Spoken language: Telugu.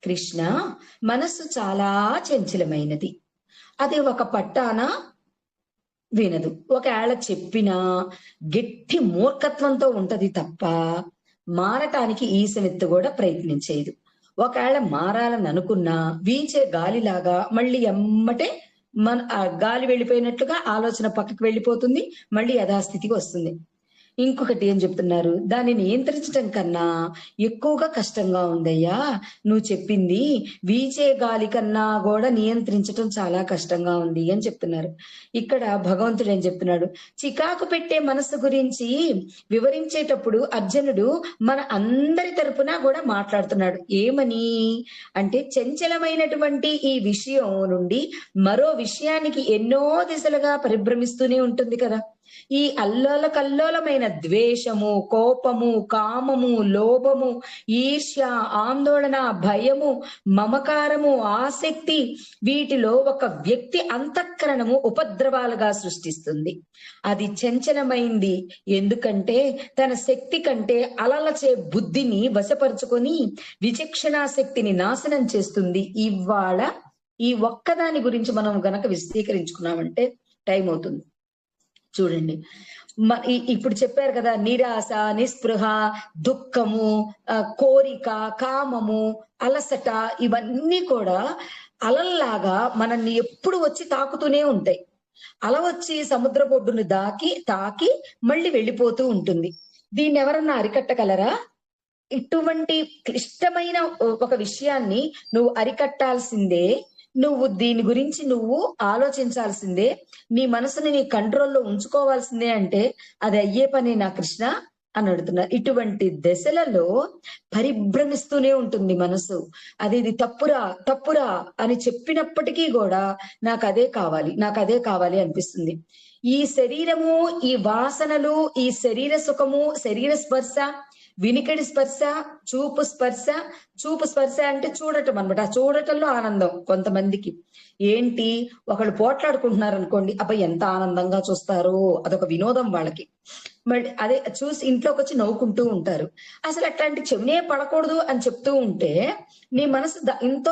కృష్ణ, మనస్సు చాలా చంచలమైనది. అది ఒక పట్టాన వినదు. ఒకవేళ చెప్పినా గట్టి మూర్ఖత్వంతో ఉంటది తప్ప, మారటానికి ఈసనెత్తు గూడా ప్రయత్నించేది. ఒకవేళ మారాలని అనుకున్నా, వీచే గాలిలాగా మళ్ళీ ఎమ్మటే గాలి వెళ్ళిపోయినట్లుగా ఆలోచన పక్కకి వెళ్ళిపోతుంది. మళ్ళీ యథాస్థితికి వస్తుంది. ఇంకొకటి ఏం చెప్తున్నారు, దాన్ని నియంత్రించటం కన్నా ఎక్కువగా కష్టంగా ఉందయ్యా నువ్వు చెప్పింది. వీచే గాలి కన్నా గూడా నియంత్రించటం చాలా కష్టంగా ఉంది అని చెప్తున్నారు. ఇక్కడ భగవంతుడు ఏం చెప్తున్నాడు, చికాకు పెట్టే మనస్సు గురించి వివరించేటప్పుడు అర్జునుడు మన అందరి తరపున గూడా మాట్లాడుతున్నాడు. ఏమని అంటే, చంచలమైనటువంటి ఈ విషయం నుండి మరో విషయానికి ఎన్నో దిశలుగా పరిభ్రమిస్తూనే ఉంటుంది కదా. ఈ అల్లోల కల్లోలమైన ద్వేషము, కోపము, కామము, లోభము, ఈర్ష్య, ఆందోళన, భయము, మమకారము, ఆసక్తి, వీటిలో ఒక వ్యక్తి అంతఃకరణము ఉపద్రవాలుగా సృష్టిస్తుంది. అది చంచలమైంది. ఎందుకంటే తన శక్తి కంటే అలలచే బుద్ధిని వశపరుచుకొని విచక్షణా శక్తిని నాశనం చేస్తుంది. ఇవాళ ఈ ఒక్కదాని గురించి మనం గనక విశదీకరించుకున్నామంటే టైం అవుతుంది. చూడండి, ఇప్పుడు చెప్పారు కదా, నిరాశ, నిస్పృహ, దుఃఖము, కోరిక, కామము, అలసట, ఇవన్నీ కూడా అలల్లాగా మనల్ని ఎప్పుడు వచ్చి తాకుతూనే ఉంటాయి. అల వచ్చి సముద్ర బొడ్డును తాకి మళ్ళీ వెళ్ళిపోతూ ఉంటుంది. దీన్ని ఎవరన్నా అరికట్టగలరా? ఇటువంటి క్లిష్టమైన ఒక విషయాన్ని నువ్వు అరికట్టాల్సిందే. నువ్వు దీని గురించి నువ్వు ఆలోచించాల్సిందే. నీ మనసుని నీ కంట్రోల్లో ఉంచుకోవాల్సిందే. అంటే అది అయ్యే పని నా కృష్ణ అని అడుగుతున్నారు. ఇటువంటి దశలలో పరిభ్రమిస్తూనే ఉంటుంది మనసు. అది ఇది తప్పురా తప్పురా అని చెప్పినప్పటికీ కూడా నాకు అదే కావాలి అనిపిస్తుంది. ఈ శరీరము, ఈ వాసనలు, ఈ శరీర సుఖము, శరీర స్పర్శ, వినికిడి స్పర్శ, చూపు స్పర్శ అంటే చూడటం అనమాట. ఆ చూడటంలో ఆనందం కొంతమందికి. ఏంటి, ఒకళ్ళు పోట్లాడుకుంటున్నారు అనుకోండి, అబ్బాయి ఎంత ఆనందంగా చూస్తారో, అదొక వినోదం వాళ్ళకి. మళ్ళీ అదే చూసి ఇంట్లోకి వచ్చి నవ్వుకుంటూ ఉంటారు. అసలు అట్లాంటి చెవినే పడకూడదు అని చెప్తూ ఉంటే నీ మనసు ఎంతో